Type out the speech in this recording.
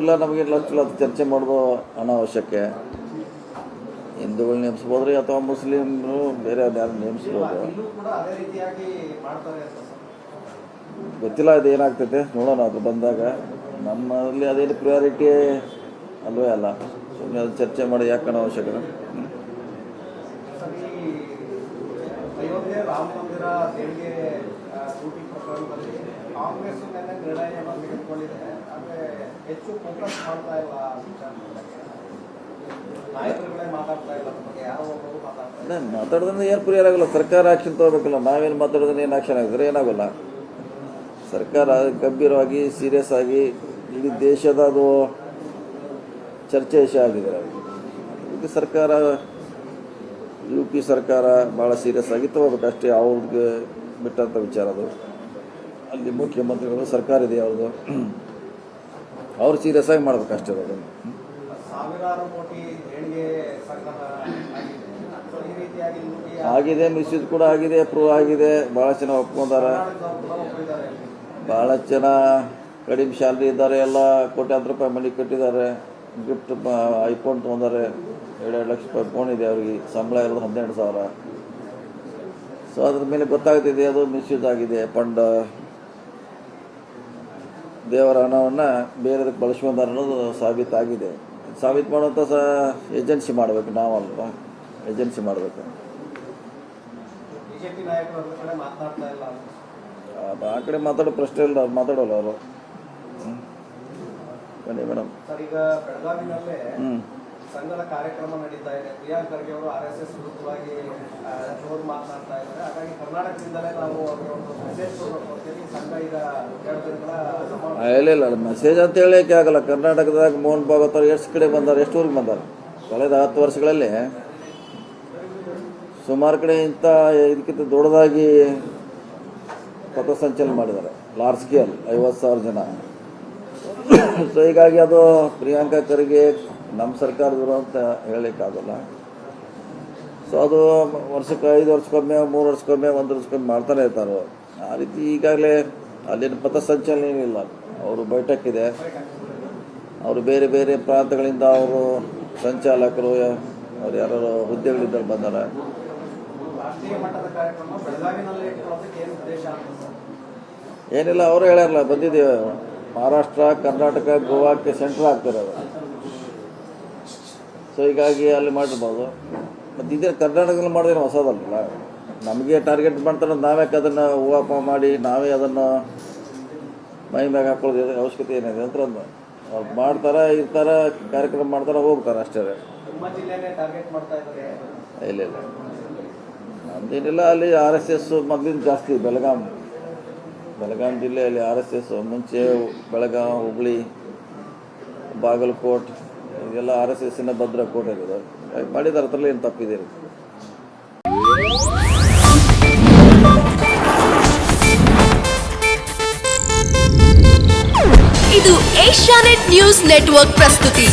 ಇಲ್ಲ ನಮಗೆ ಚರ್ಚೆ ಮಾಡೋದು ಅನಾವಶ್ಯಕ. ಹಿಂದೂಗಳು ನೇಮಿಸ್ಬೋದ್ರಿ ಅಥವಾ ಮುಸ್ಲಿಮ್ರು ಬೇರೆ ಯಾರು ನೇಮಿಸ್ಬೋದು, ಗೊತ್ತಿಲ್ಲ. ಅದು ಏನಾಗ್ತೈತೆ ನೋಡೋಣ, ಅದು ಬಂದಾಗ. ನಮ್ಮಲ್ಲಿ ಅದೇನು ಪ್ರಿಯಾರಿಟಿ ಅಲ್ವೇ ಅಲ್ಲ. ಸುಮ್ಮನೆ ಅದು ಚರ್ಚೆ ಮಾಡಿ ಯಾಕೆ ಅನಾವಶ್ಯಕ. ಅಯೋಧ್ಯೆ ರಾಮ ಮಂದಿರ ದೇಣಿಗೆ ಲೂಟಿ ಪ್ರಕರಣದಲ್ಲಿ ಕಾಂಗ್ರೆಸ್ ನಿರ್ಣಯವನ್ನು ತೆಗೆದುಕೊಂಡಿದೆ. ಆದರೆ ಹೆಚ್ಚು ಫೋಕಸ್ ಮಾಡ್ತಾ ಇಲ್ಲ ನಾಯಕರುಗಳೇ ಮಾತಾಡ್ತಾ ಇಲ್ಲ ಬಗ್ಗೆ, ಯಾರೋ ಒಬ್ಬರು ಮಾತಾಡ್ತಾರೆ. ಮಾತಾಡೋದ್ರಿಂದ ಏನು ಪರಿಹಾರ ಆಗಲ್ಲ. ಸರ್ಕಾರ ಆ್ಯಕ್ಷನ್ ತೊಗೋಬೇಕಲ್ಲ. ನಾವೇನು ಮಾತಾಡೋದ್ರಿಂದ ಏನು ಆ್ಯಕ್ಷನ್ ಆಗಿದ್ರೆ ಏನಾಗೋಲ್ಲ. ಸರ್ಕಾರ ಗಂಭೀರವಾಗಿ ಸೀರಿಯಸ್ ಆಗಿ ಇಡೀ ದೇಶದ ಅದು ಚರ್ಚೆ ವಿಷಯ ಆಗಿದೆ. ಇದು ಸರ್ಕಾರ UP ಸರ್ಕಾರ ಭಾಳ ಸೀರಿಯಸ್ ಆಗಿ ತೊಗೋಬೇಕು ಅಷ್ಟೇ. ಅವ್ರಿಗೆ ಬಿಟ್ಟಂಥ ವಿಚಾರ ಅದು. ಅಲ್ಲಿ ಮುಖ್ಯಮಂತ್ರಿಗಳು ಸರ್ಕಾರ ಇದೆ ಅವ್ರದ್ದು, ಅವ್ರು ಸೀರಿಯಸ್ ಆಗಿ ಮಾಡ್ಬೇಕು ಅಷ್ಟೇ. ಅದು ಸಾವಿರಾರು ಕೋಟಿ ದೇಣಿಗೆ ಆಗಿದೆ, ಮಿಸ್ಯೂಸ್ ಕೂಡ ಆಗಿದೆ, ಪ್ರೂವ್ ಆಗಿದೆ. ಭಾಳ ಜನ ಒಪ್ಕೊಂಡಾರೆ, ಭಾಳ ಜನ ಕಡಿಮೆ ಸ್ಯಾಲ್ರಿ ಇದ್ದಾರೆ, ಎಲ್ಲ ಕೋಟ್ಯಾಂತರ ರೂಪಾಯಿ ಮನೆ ಕಟ್ಟಿದ್ದಾರೆ, ಗಿಫ್ಟ್ ಐಫೋನ್ ತೊಗೊಂಡಾರೆ, 2-2 ಲಕ್ಷ ರೂಪಾಯಿ ಫೋನ್ ಇದೆ ಅವ್ರಿಗೆ, ಸಂಬಳ ಇರೋದು 12,000. ಸೊ ಅದ್ರ ಮೇಲೆ ಗೊತ್ತಾಗ್ತಿದೆ ಅದು ಮಿಸ್ಯೂಸ್ ಆಗಿದೆ. ಫಂಡ್ ದೇವರ ಹಣವನ್ನು ಬೇರೆದಕ್ಕೆ ಬಳಸ್ಕೊಂಡಾರ ಅನ್ನೋದು ಸಾಬೀತಾಗಿದೆ. ಸಾಬೀತು ಮಾಡುವಂಥ ಏಜೆನ್ಸಿ ಮಾಡಬೇಕು, ನಾವಲ್ವ, ಏಜೆನ್ಸಿ ಮಾಡಬೇಕು. ಆ ಕಡೆ ಮಾತಾಡೋ ಪ್ರಶ್ನೆ ಇಲ್ಲ, ಅವ್ರು ಮಾತಾಡೋಲ್ಲ ಅವರು. ಬನ್ನಿ ಮೇಡಮ್. ಈಗ ಬೆಳಗಾವಿನಲ್ಲೇ ಸಂಘದ ಕಾರ್ಯಕ್ರಮ ನಡೀತಾ ಇದೆ. ಪ್ರಿಯಾಂಕ್ ಖರ್ಗೆ ಅವರು RSS ವಿರುದ್ಧವಾಗಿ ಮಾತನಾಡ್ತಾ ಇದ್ದಾರೆ. ಹಾಗಾಗಿ ಕರ್ನಾಟಕದಿಂದಲೇ ನಾವು ಮೆಸೇಜ್ ಕೊಡ್ತೀವಿ. ಸಂಘ ಈಗ 2 ದಿನಗಳ ಇಲ್ಲ ಮೆಸೇಜ್ ಅಂತ ಹೇಳಕ್ಕೆ ಆಗಲ್ಲ. ಕರ್ನಾಟಕದಾಗ ಮೋಹನ್ ಭಾಗವತ್ ಅವರು ಎಷ್ಟು ಕಡೆ ಬಂದಾರೆ, ಎಷ್ಟು ಊರಿಗೆ ಬಂದಾರೆ. ಕಳೆದ 10 ವರ್ಷಗಳಲ್ಲಿ ಸುಮಾರು ಕಡೆ ಇಂಥ ಇದಕ್ಕಿಂತ ದೊಡ್ಡದಾಗಿ ಪಥಸಂಚಲನ ಮಾಡಿದ್ದಾರೆ, ಲಾರ್ಜ್ ಸ್ಕೇಲ್, 50,000 ಜನ. ಸೊ ಹೀಗಾಗಿ ಅದು ಪ್ರಿಯಾಂಕಾ ಖರ್ಗೆ ನಮ್ಮ ಸರ್ಕಾರದವರು ಅಂತ ಹೇಳಲಿಕ್ಕಾಗಲ್ಲ. ಸೊ ಅದು ವರ್ಷಕ್ಕೆ 5 ವರ್ಷಕ್ಕೊಮ್ಮೆ, 3 ವರ್ಷಕ್ಕೊಮ್ಮೆ, 1 ವರ್ಷಕ್ಕೊಮ್ಮೆ ಮಾಡ್ತಾನೆ ಇರ್ತಾರೆ. ಆ ರೀತಿ ಈಗಾಗಲೇ ಅಲ್ಲಿನ ಪಥಸಂಚಲನ ಏನಿಲ್ಲ. ಅವರು ಬೈಠಕ್ಕಿದೆ, ಅವರು ಬೇರೆ ಬೇರೆ ಪ್ರಾಂತಗಳಿಂದ ಅವರು ಸಂಚಾಲಕರು, ಅವ್ರು ಯಾರು ಹುದ್ದೆಗಳಿದ್ದಲ್ಲಿ ಬಂದಾರೆ. ಏನಿಲ್ಲ, ಅವರು ಹೇಳ್ಯಾರಲ್ಲ, ಬಂದಿದ್ದೇವೆ. ಮಹಾರಾಷ್ಟ್ರ, ಕರ್ನಾಟಕ, ಗೋವಾಕ್ಕೆ ಸೆಂಟ್ರ್ ಆಗ್ತಾರೆ ಅವರು. ಸೊ ಹೀಗಾಗಿ ಅಲ್ಲಿ ಮಾಡಿರ್ಬೋದು. ಮತ್ತು ಇದೇ ಕರ್ನಾಟಕದಲ್ಲಿ ಮಾಡಿದ್ರೆ ಹೊಸದಲ್ಲ. ನಮಗೆ ಟಾರ್ಗೆಟ್ ಮಾಡ್ತಾರೆ, ನಾವ್ಯಾಕೆ ಅದನ್ನು ಹೂವಪ್ಪ ಮಾಡಿ ನಾವೇ ಅದನ್ನು ಮೈ ಮ್ಯಾಗ ಹಾಕೊಳ್ಳೋದು ಅವಶ್ಯಕತೆ ಏನಿದೆ ಅಂತ ಅವ್ರು ಮಾಡ್ತಾರೆ, ಇರ್ತಾರೆ, ಕಾರ್ಯಕ್ರಮ ಮಾಡ್ತಾರೆ, ಹೋಗ್ತಾರೆ ಅಷ್ಟೇ. ಇಲ್ಲ ನಮ್ದೇನಿಲ್ಲ. ಅಲ್ಲಿ RSS ಮೊದಲಿಂದ ಜಾಸ್ತಿ. ಬೆಳಗಾಂ ಜಿಲ್ಲೆಯಲ್ಲಿ RSS ಮುಂಚೆ ಬೆಳಗಾಂ, ಹುಬ್ಳಿ, ಬಾಗಲಕೋಟ್ ಇದೆಲ್ಲ RSSನ ಭದ್ರ ಕೋಟೆ ಇದೆ. ಮಾಡಿದಾರೆ, ಅದರಲ್ಲಿ ಏನು ತಪ್ಪಿದೆ? ಇದು ಏಷ್ಯಾನೆಟ್ ನ್ಯೂಸ್ ನೆಟ್ವರ್ಕ್ ಪ್ರಸ್ತುತಿ.